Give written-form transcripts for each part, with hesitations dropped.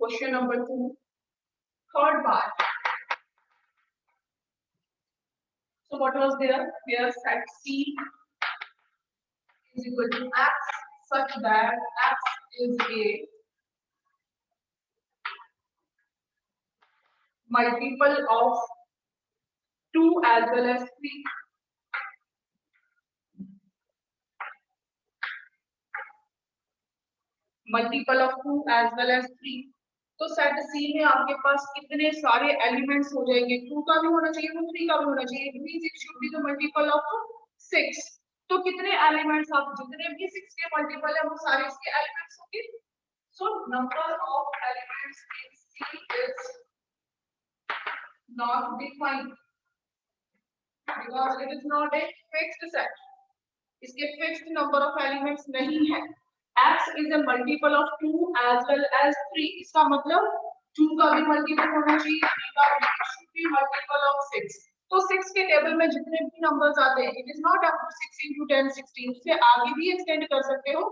Question number 2, third part. So what was there? Here set C is equal to x such that x is a multiple of 2 as well as 3. Multiple of 2 as well as 3. तो set सी में आपके पास कितने सारे elements हो जाएंगे? 2 का भी होना चाहिए, तो 3 का भी होना चाहिए. It means it should be the multiple of 6. तो कितने एलिमेंट्स, आप जितने भी 6 के मल्टीपल है वो सारे इसके एलिमेंट्स होंगे. So number of elements in C is not defined because it is not a fixed set. इसके fixed number of elements नहीं है. X is a multiple of 2 as well as 3. इसका मतलब 2 का भी multiple होना चाहिए, 3 का भी should be multiple of 6. तो 6 के टेबल में जितने भी नंबर्स आते हैं, it is not up to 6 into 10, 16. से आगे भी एक्सटेंड कर सकते हो.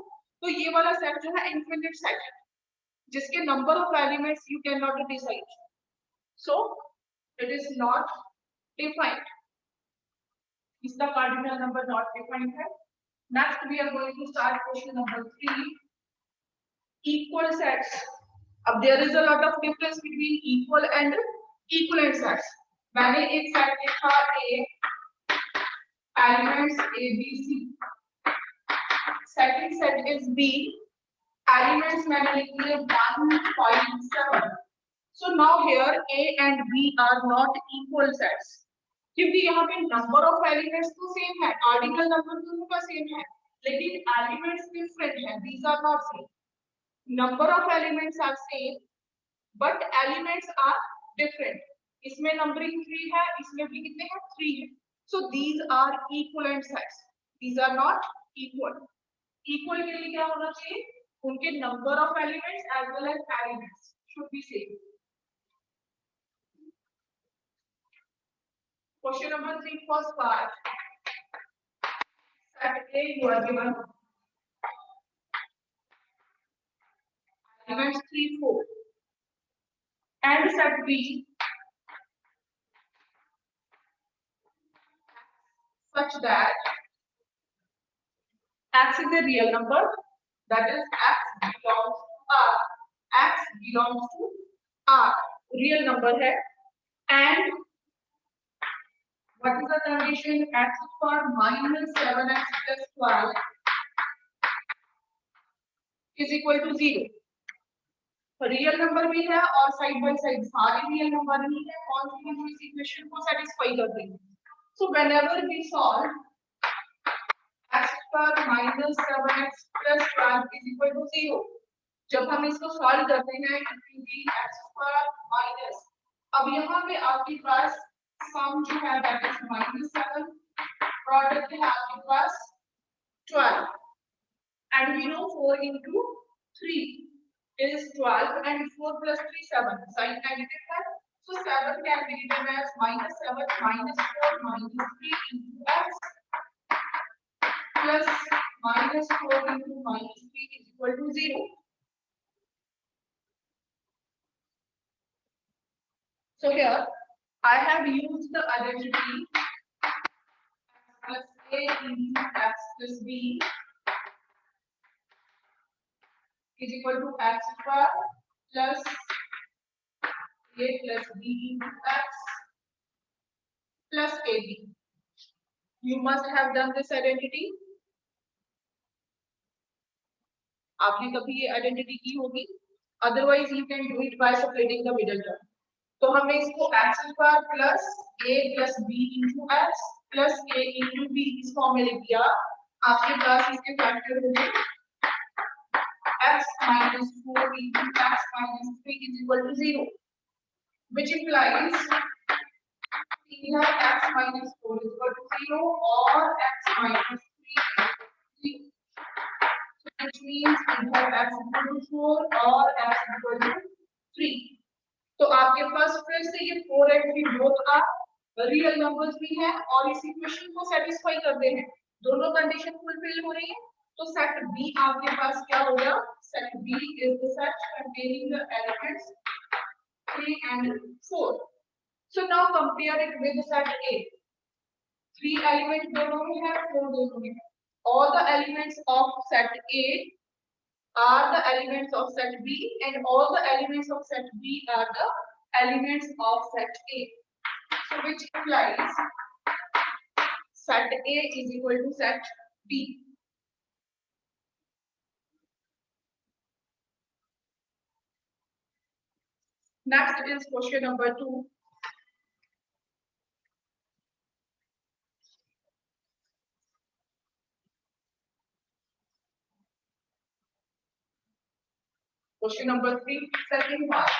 तो ये वाला सेट जो है infinite सेट है, जिसके number of elements you can not decide. So it is not defined. इसका cardinal number not defined है. Next we are going to start question number 3. Equal sets. अब there is a lot of difference between equal and equivalent sets. मैंने एक set लिखा A, elements A, B, C. Second set is B, elements मैंने लिख लिए 1, 5, 7. So now here A and B are not equal sets. क्योंकि यहाँ पे number of elements तो सेम है, कार्डिनल नंबर दोनों का सेम है, लेकिन एलिमेंट्स डिफरेंट हैं. These are not same. Number of elements are same but elements are different. इसमें नंबरिंग 3 है, इसमें भी कितने हैं? 3 है. So these are equivalent sets. These are not equal. Equal के लिए क्या होना चाहिए? उनके number of elements as well as elements should be same. Question number 3, first part. Set A, you are given elements 3, 4, and set B such that x is a real number, that is x belongs to R. X belongs to R, real number है. And what is the condition? X for minus 7x plus 12 is equal to 0. Real number भी है और side by side सारे real number ही है. कौन सी हम इस equation को सेटिस्फाई कर देंगे? So whenever we solve x पर minus 7x plus 12 is equal to 0. जब हम इसको सॉल्व करते हैं it will be x पर minus, अब यहाँ पे आपके पास सम जो है that is -7, प्रोडक्ट है आपके पास 12, and we know 4 into 3 is 12 and 4 plus 3 7. Sign negative है, so 7 can be written as -7 minus 4 minus 3 into x plus -4 into -3 is equal to 0. So here I have used the identity plus a into x plus b is equal to x square plus a plus b into x plus ab. You must have done this identity. आपने कभी ये identity की होगी, otherwise you can do it by separating the middle term. तो हमने इसको x square plus a plus b into x plus a into b इस form में लिख दिया. आपके पास इसके फैक्टर होंगे x minus 4 into x minus 3 is equal to 0, which implies either x minus 4 is equal to 0 or x minus 3 is equal to 0. Which means either x equal to 4 or x equal to 3. तो आपके पास फिर से ये 4 and 3 both are real numbers भी हैं और इस equation को सेटिस्फाई करते हैं. दोनों कंडीशन फुलफिल हो रही है, तो सेट बी आपके पास क्या हो गया? Set B is the set containing the elements 3 and 4. So now compare it with set A. 3 elements दोनों में है, 4 दोनों में है. All the elements of set A are the elements of set B, and all the elements of set B are the elements of set A. So which implies set A is equal to set B. Next is question number 2. Question number 3, second part.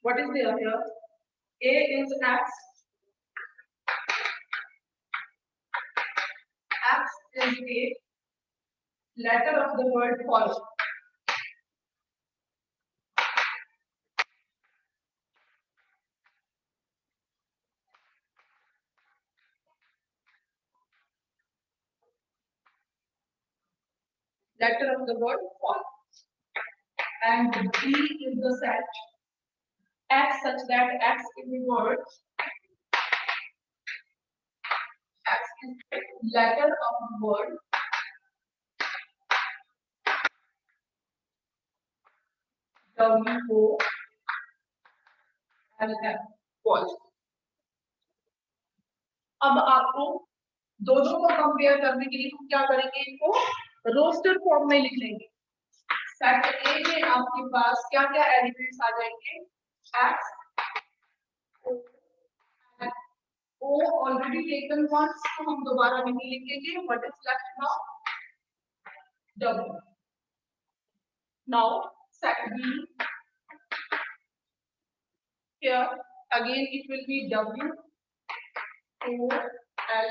What is there here? A is X. X is a letter of the word follow. Letter of the word follow. And B is the set X such that X is the word. X is the letter of the word. W-O-L-F. False. अब आपको दोनों को compare करने के लिए हम क्या करेंगे, इनको रोस्टर फॉर्म में लिख लेंगे. सेट ए में आपके पास क्या क्या एलिमेंट्स आ जाएंगे? X O already taken once, तो हम दोबारा नहीं लिखेंगे. What is left now? W. Now set B, here again it will be W O L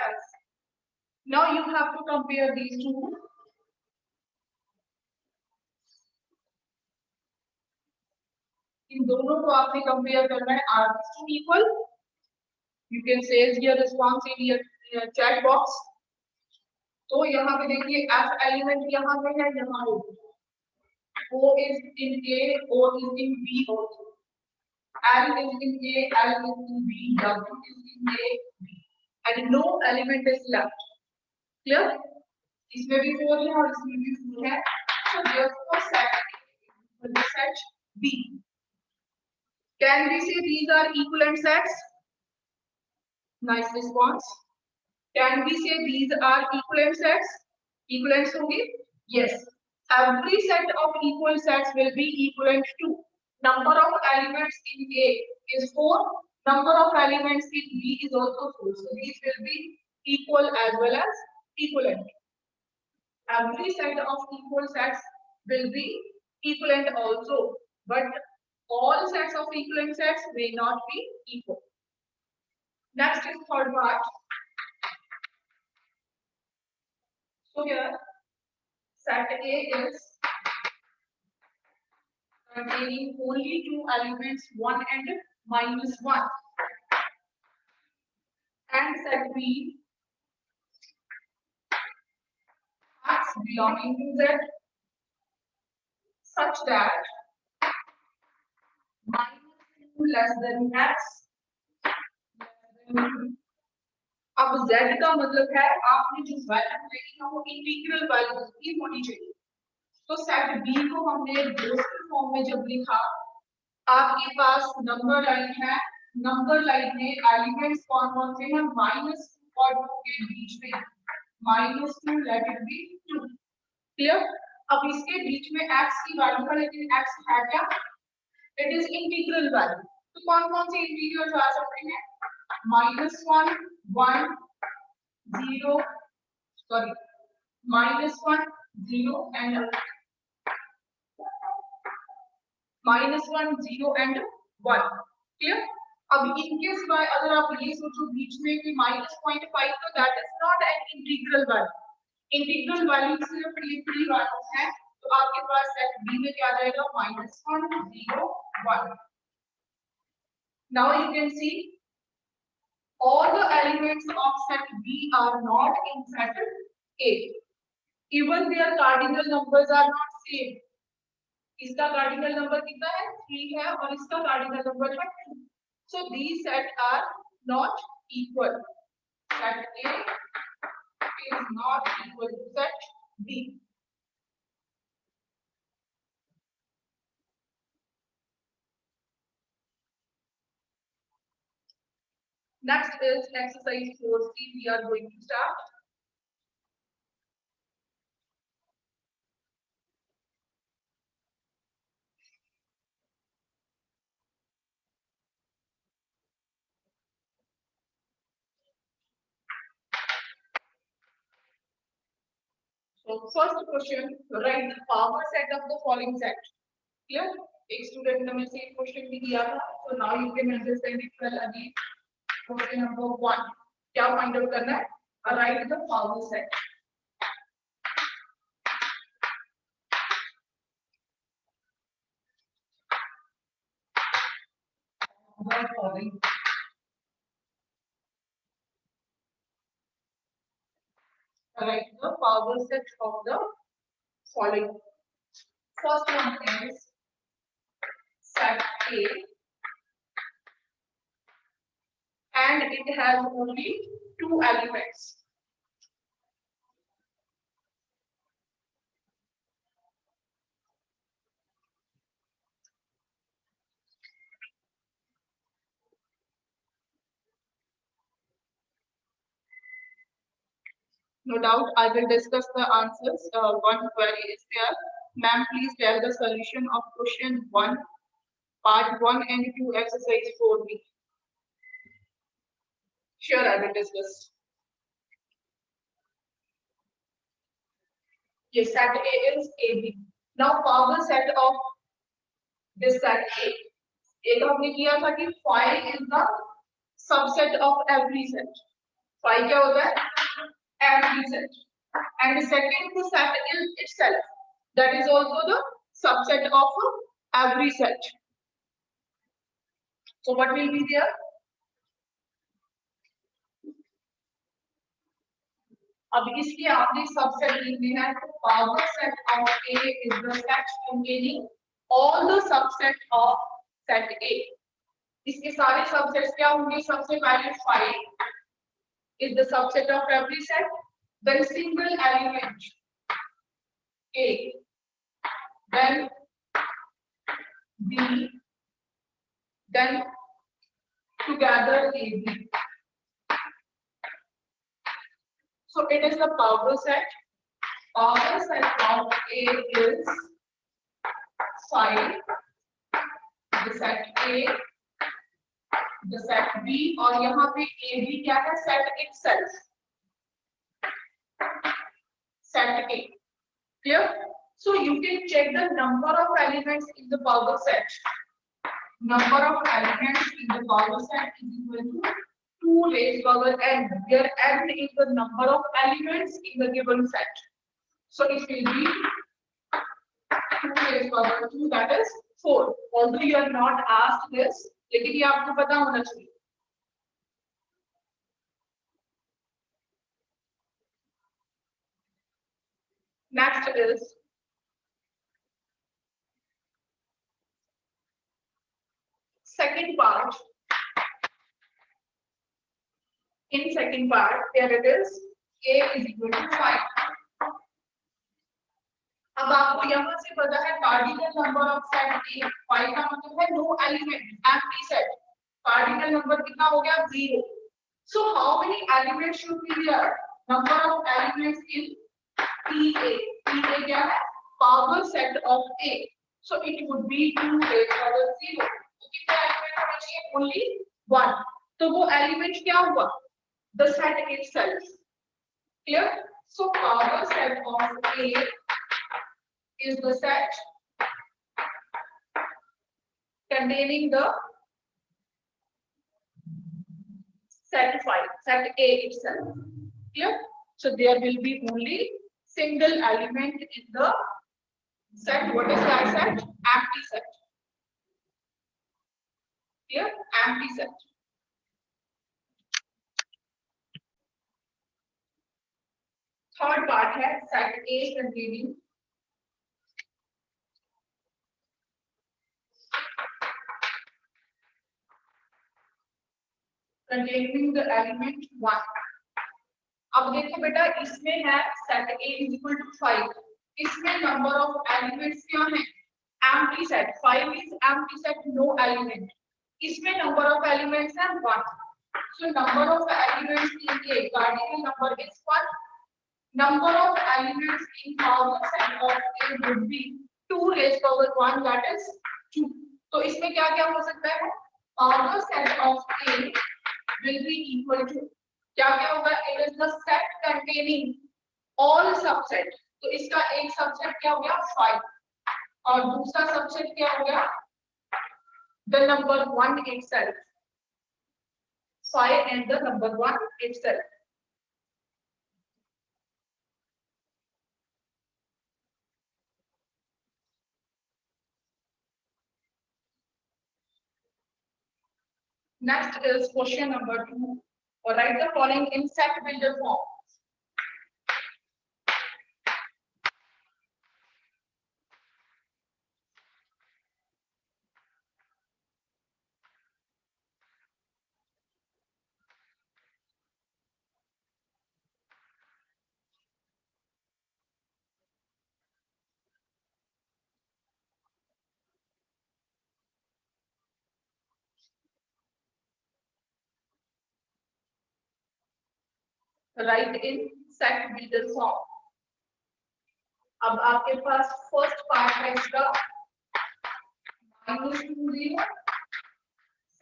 S. Now you have to compare these two. इन दोनों को आपने कंपेयर करना है. Are these two equal? You can say your response in your chat box. तो यहाँ पे देखिए F element यहाँ पे है, यहाँ पे O is in A, O is in B also. L is in A, L is in B, W is in A, B, and no element is left. Clear? इसमें भी 4 है और इसमें भी 4 है. So therefore set B. Can we say these are equivalent sets? Nice response. Can we say these are equivalent sets? Equivalents होंगे? Yes. Every set of equal sets will be equivalent to number of elements in A is 4. Number of elements in B is also 4. So these will be equal as well as equivalent. Every set of equal sets will be equivalent also, but all sets of equivalent sets may not be equal. Next is third part. So here set A is containing only 2 elements, 1 and -1, and set B X belonging to Z such that -2 less than X less than 2. अब Z का मतलब है आपने जो value लेनी है वो integral value की होनी चाहिए. तो सेट B को हमने रोस्टर फॉर्म में जब लिखा, आपके पास नंबर लाइन है. नंबर लाइन में एलिमेंट्स कौन-कौन से हैं? -2 और 2 के बीच में -2 लेट इट बी 2. क्लियर? अब इसके बीच में x की वैल्यू है, लेकिन x है क्या? It is integral value. तो कौन-कौन से इंटीग्रल्स आ सकते हैं? -1 1 0 sorry -1 0 and -1 0 and 1. क्लियर? अब इनके सिवाय अगर आप ये सोचो बीच में कि -0.5, तो that is not an integral value. Integral value सिर्फ ये 3 वैल्यूज हैं. तो आपके पास सेट बी में क्या आ जाएगा? -1 0 1. Now you can see all the elements of set B are not in set A. Even their cardinal numbers are not same. इसका cardinal number कितना है 3 है और इसका cardinal number है 2. So these set are not equal. Set A is not equal to set B. Next is exercise 4C. We are going to start. So first question, write the power set of the following set. Clear? एक student ने मुझे एक question भी दिया था, so now you can understand it well again. Question number 1, क्या find out करना है? Write the power set. The following. Write the power set of the following. First one is set A, and it has only 2 elements. No doubt, I will discuss the answers. One query is there. Ma'am, please tell the solution of question 1, part 1 and 2, exercise 4B. Sure, I will discuss. Yes, set A is AB. Now, power set of this set A. एक हमने किया था कि phi is the subset of every set. Phi क्या होता है? Every set. And the second set is itself. That is also the subset of every set. So what will be there? अब इसलिए आपने सबसेट लिखने हैं तो power set of A is the set containing all the subset of set A. इसके सारे subsets क्या होंगे? सबसे पहले phi is the subset of every set, then single element A, then B, then together AB. So it is the power set. Power set of A is phi, the set A, the set B, और यहाँ पे AB क्या है? Set itself. Set A. Clear? So you can check the number of elements in the power set. Number of elements in the power set is equal to 2 raised power n, where n is the number of elements in the given set. So it will be 2 raised power 2, that is 4. Although you are not asked this, लेकिन ये आपको पता होना चाहिए. Next is second part. In second part, here it is A is equal to 5. अब आपको यहाँ से पता है cardinal number of set A. 5 का मतलब है no element, empty set. Cardinal number कितना हो गया? 0. So how many elements should be there? Number of elements in PA. PA क्या है? Power set of A. So it would be 2 raised power 0. तो कितने element होने चाहिए? Only 1. तो वो element क्या हुआ? The set itself. Clear? So power set of A is the set containing the set phi, set A itself. Clear? So there will be only single element in the set. What is that set? Empty set. Clear? Empty set. Third part है set A containing the element 1। अब देखो बेटा इसमें है set A is equal to 5। इसमें number of elements क्या है? Empty set. 5 is empty set, no element. इसमें नंबर ऑफ एलिमेंट्स है 1। So number of elements in A cardinal number is 1। Number of elements in power set of A would be 2 raised power 1, that is 2. तो इसमें क्या क्या हो सकता है? Power set of A will be equal to क्या क्या होगा? It is the set containing all subset। तो इसका एक सबसेट क्या हो गया? 5 और दूसरा सबसेट क्या हो गया? The number 1 itself। 5 and the number 1 itself। Next is question number 2. Write the following in set builder form. Write in set builder form. अब आपके पास फर्स्ट पार्ट है इसका -2 0,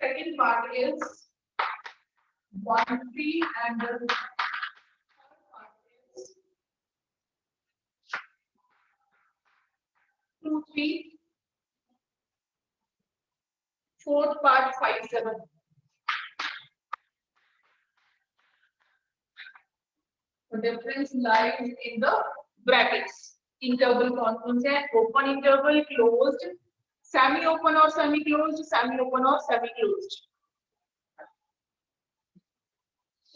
second part is 1 3 and the third part is 2 3, fourth part 5 7। The difference lies in the brackets। Interval कौन से हैं? Open interval, closed, semi open और semi closed, semi open और semi closed.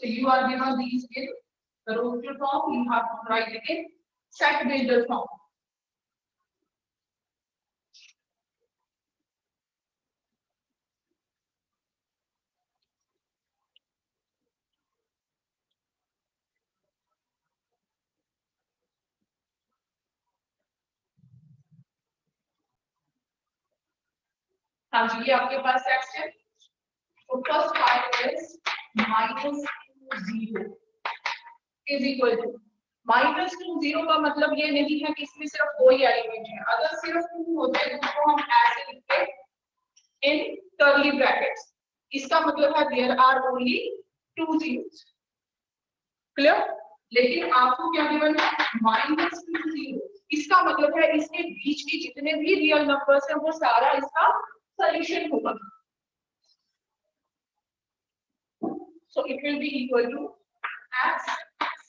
So you are given these in the roster form, you have to write it in set builder form। हाँ जी, ये आपके पास sets है। तो first part is -2 0 is equal to -2 0 का मतलब ये नहीं है कि इसमें सिर्फ दो ही एलिमेंट है। अगर सिर्फ 2 होते हैं तो हम ऐसे लिखते इन कर्ली ब्रैकेट्स। इसका मतलब है there are only 2 zeros। Clear? लेकिन आपको क्या गिवन है? -2 0। इसका मतलब है इसके बीच के जितने भी रियल नंबर्स हैं वो सारा इसका सॉल्यूशन होगा। So it will be equal to x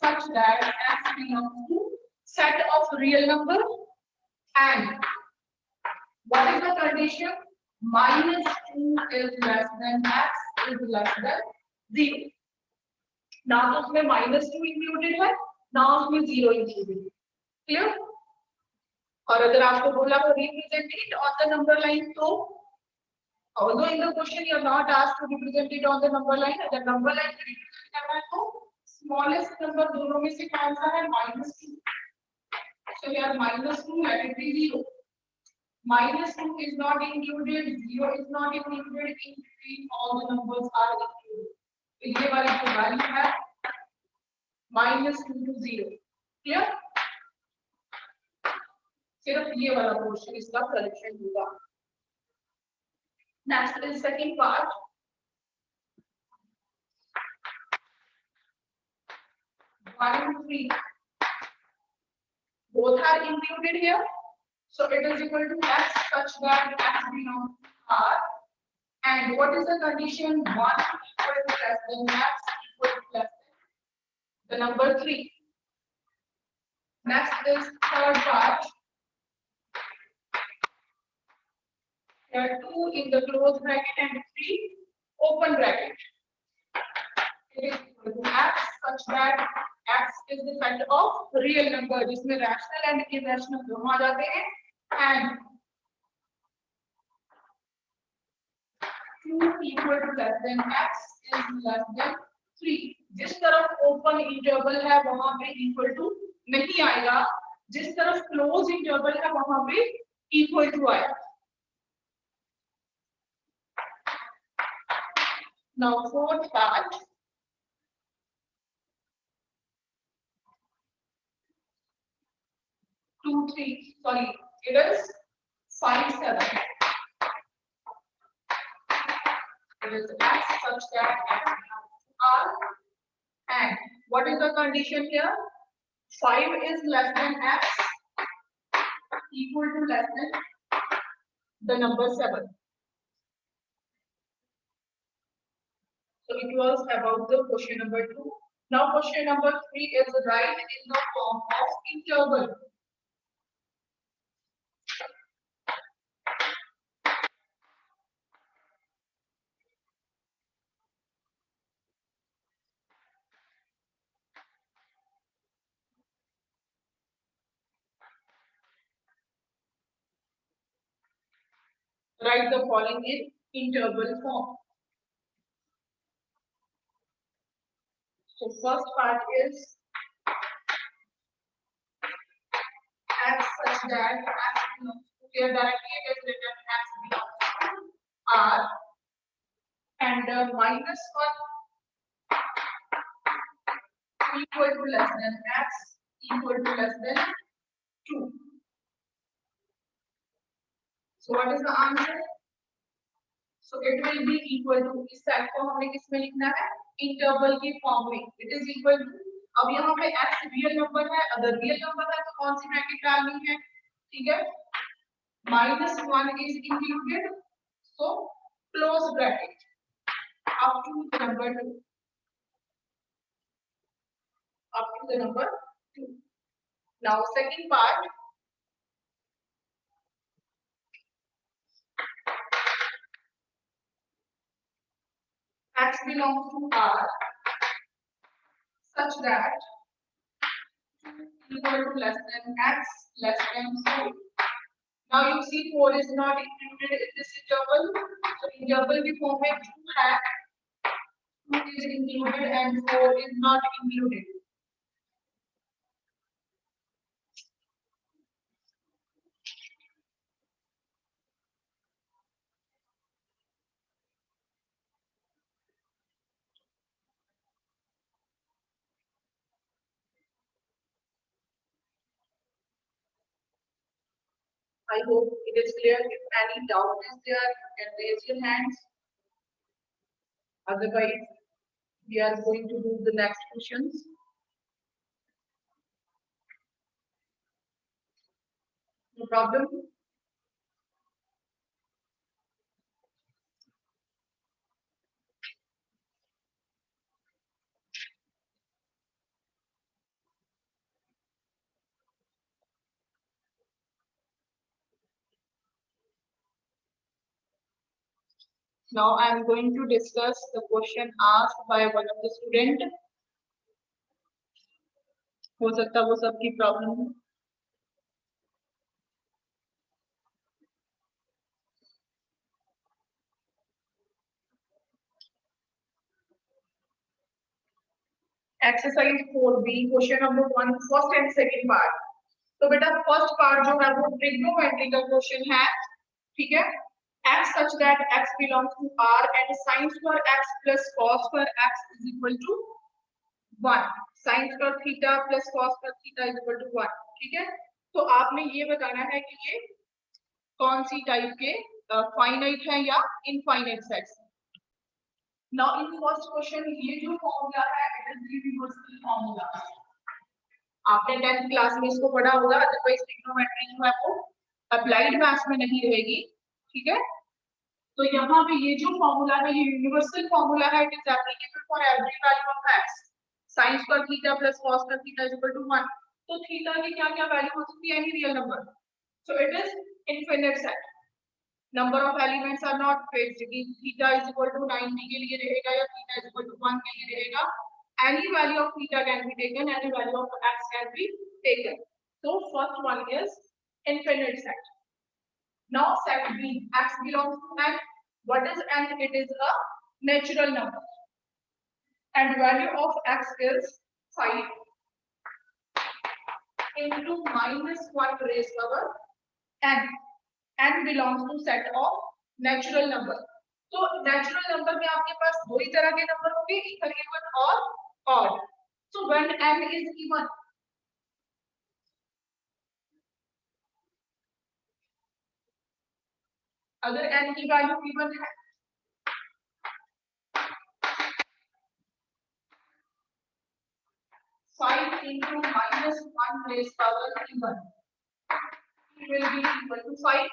such that x belongs to set of real number and what is the condition? -2 is less than x is less than 0। ना तो उसमें -2 included है ना उसमें 0 इंक्लूडेड है। Clear? और अगर आपको बोला हो represent it on the number line तो although in the question you are not asked to represent it on the number line, अगर number line पे represent करना है तो smallest number दोनों में से कौन सा है? -2। So here -2 let it be 0। -2 is not included, 0 is not included, in between all the numbers are included। तो ये वाली जो वैल्यू है -2 to 0। क्लियर? सिर्फ ये वाला पोर्शन इसका सॉल्यूशन होगा। Next is second part। 1 and 3 both are included here, so it is equal to x such that x belongs to R। And what is the condition? 1 equal to less than x equal to less than the number 3। Next is third part। There are 2 in the closed bracket and 3 open bracket। It is equal to x such that x is the set of real number जिसमें rational and irrational दोनों आ जाते हैं and 2 equal to less than x is less than 3. जिस तरफ open interval है वहां पे equal to नहीं आएगा, जिस तरफ close interval है वहां पे equal to आएगा. Now fourth part. 2, 3, sorry, it is 5, 7. It is x such that x r, and what is the condition here? 5 is less than x equal to less than the number 7. So it was about the question number 2. Now question number 3 is right in the form of interval. Write the following in interval form. So first part is x such that x belongs to, here directly it is written x belongs to r, and minus 1 equal to less than x equal to less than 2. So what is the answer? So it will be equal to, इस set को हमने किस में लिखना है? Interval के form में. It is equal to, अब यहाँ पे x रियल नंबर है, अगर रियल नंबर है तो कौन सी ब्रैकेट डालनी है? ठीक है, -1 is included, so close bracket up to the number 2. Up to the number 2. Now second part. X belongs to R such that 2 equal to less than x less than 4. Now you see 4 is not included in this interval. So interval के form में 2 है, 2 is included and 4 is not included. I hope it is clear. If any doubt is there, you can raise your hands. Otherwise, we are going to do the next questions. No problem. Now I am going to discuss the question asked by one of the student. हो सकता है वो सबकी problem हो. Exercise 4B, question number 1, first and second part. तो बेटा first part जो है वो ट्रिग्नोमेट्रिकल क्वेश्चन है, ठीक है. x such that x belongs to R and sin square x plus cos square x is equal to 1. sin square theta plus cos square theta is equal to 1. ठीक है, तो आपने ये बताना है कि ये कौन सी टाइप के फाइनाइट है या infinite sets. Now in first question ये जो फॉर्मूला है इट इज यूनिवर्सल फॉर्मूला. आपने 10th क्लास में इसको पढ़ा होगा, अदरवाइज ट्रिग्नोमेट्री जो है वो अप्लाइड मैथ्स में नहीं रहेगी. ठीक है, तो यहाँ पे ये जो फॉर्मूला है ये यूनिवर्सल फॉर्मूला है. It is applicable for every value of x. sin square theta plus cos square theta is equal to 1. तो थीटा की क्या-क्या वैल्यू हो सकती है? Any real number. So it is infinite set. Number of elements are not fixed. Theta is equal to 90 के लिए रहेगा या थीटा इज इक्वल टू 1 के लिए रहेगा, any value of theta can be taken, any value of x can be taken. So first one is infinite set. Now set B, x belongs to n. What is n? It is a natural number, and value of x is 5 into -1 raised power n. n belongs to set of natural number. तो natural number में आपके पास दो ही तरह के number होंगे, इधर even और odd. So when n is even, अगर n की वैल्यू even है, five into -1 raised power even, it will be equal to 5,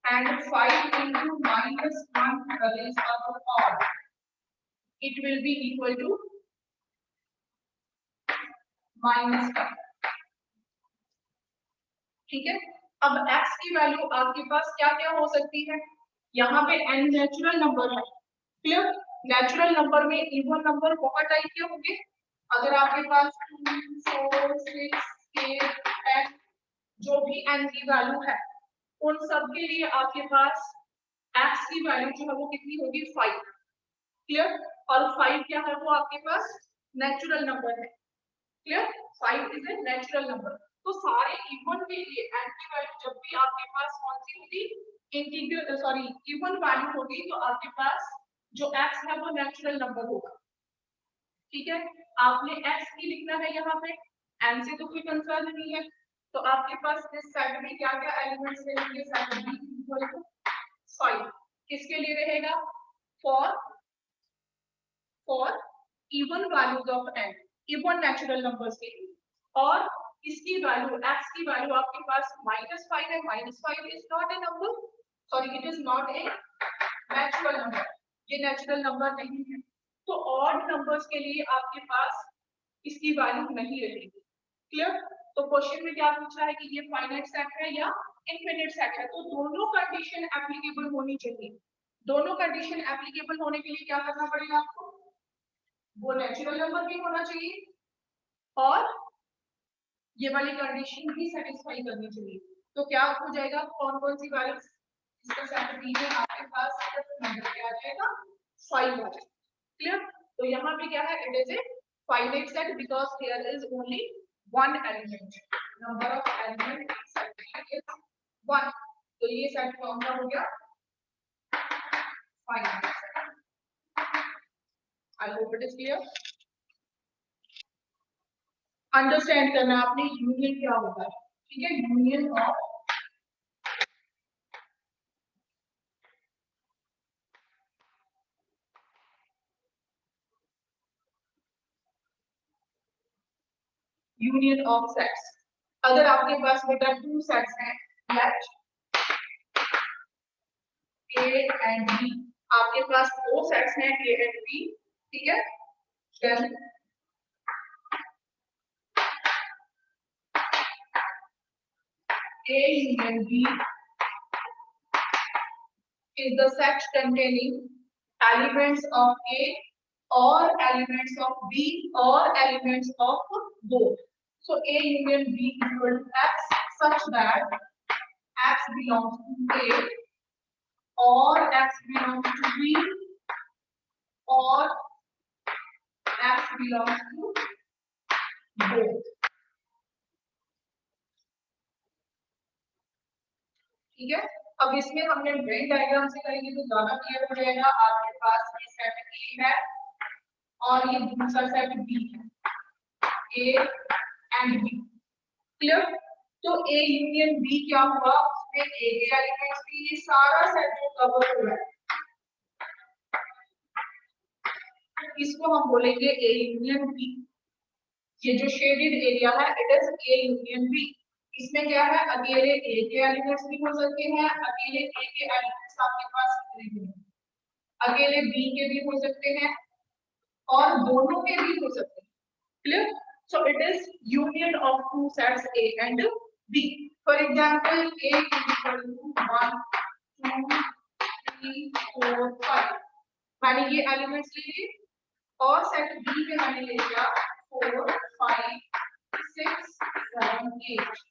and 5 into -1 raised power odd, it will be equal to -1. ठीक है. अब x की value आपके पास क्या क्या हो सकती है? यहाँ पे n नेचुरल नंबर है. क्लियर? नेचुरल नंबर में इवन नंबर बहुत टाइप के होंगे. अगर आपके पास 2, 4, 6, 8, 10 जो भी n की वैल्यू है, उन सब के लिए आपके पास x की वैल्यू जो है वो कितनी होगी? 5. क्लियर? और 5 क्या है? वो आपके पास नेचुरल नंबर है. Clear? 5 is a natural number. तो सारे इवन के लिए n की वैल्यू जब भी आपके पास कौन सी होगी? इंटीग्रल सॉरी इवन वैल्यू होगी, तो आपके पास जो x है वो नेचुरल नंबर होगा. ठीक है. आपने x ही लिखना है यहाँ पे, n से तो कोई कंसर्न नहीं है. तो आपके पास इस सेट में क्या क्या एलिमेंट्स रहेंगे? सेट b इक्वल टू 5 किसके लिए रहेगा? For even values of n, even natural numbers के लिए. और इसकी वैल्यू x की वैल्यू आपके पास -5 है. -5 is not a number, sorry it is not a natural number, ये नेचुरल नंबर नहीं है. तो ऑड नंबर्स के लिए आपके पास इसकी वैल्यू नहीं रहेगी. क्लियर? तो क्वेश्चन में क्या पूछा है कि ये फाइनाइट सेट है या इनफिनिट सेट है. तो दोनों कंडीशन एप्लीकेबल होनी चाहिए. दोनों कंडीशन एप्लीकेबल होने के लिए क्या करना पड़ेगा आपको? वो नेचुरल नंबर भी होना चाहिए और ये वाली कंडीशन भी सेटिस्फाई करनी चाहिए. तो क्या हो जाएगा? कौन कौन सी वैल्यू इसका सेट बी में आपके पास नंबर क्या आ जाएगा? 5 आ जाएगा. क्लियर? तो यहाँ पे क्या है? It is a finite set because here is only one element. Number of element in set is 1. तो ये सेट कौन सा हो गया? Finite set. I hope it is clear. Understand करना आपने यूनियन क्या होता है. ठीक है. Union of union of sets. अगर आपके पास बेटा 2 सेट्स हैं, लेट A एंड B, आपके पास दो सेट्स हैं A एंड B. ठीक है. Then A union B is the set containing elements of A or elements of B or elements of both. So A union B equal to X such that X belongs to A or X belongs to B or X belongs to both. ठीक है. अब इसमें हमने Venn diagram से करेंगे तो ज्यादा clear हो जाएगा. आपके पास ये सेट A है और ये दूसरा सेट B है, A एंड B. क्लियर? तो A यूनियन B क्या हुआ? उसमें A के एलिमेंट्स भी, ये सारा सेट जो कवर हुआ है इसको हम बोलेंगे A यूनियन B. ये जो शेडेड एरिया है it is A union B. इसमें क्या है? अकेले A के एलिमेंट्स भी हो सकते हैं, अकेले A के एलिमेंट्स आपके पास कितने हैं? अकेले B के भी हो सकते हैं और दोनों के भी हो सकते हैं. Clear? So it is union of two sets A and B. For example, A is equal to 1, 2, 3, 4, 5. मैंने ये एलिमेंट्स ले लिए और सेट बी में मैंने ले लिया 4 5 6 7 8.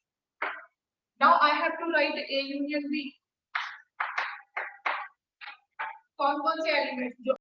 Now I have to write A union B. कौन कौन से एलिमेंट्स जो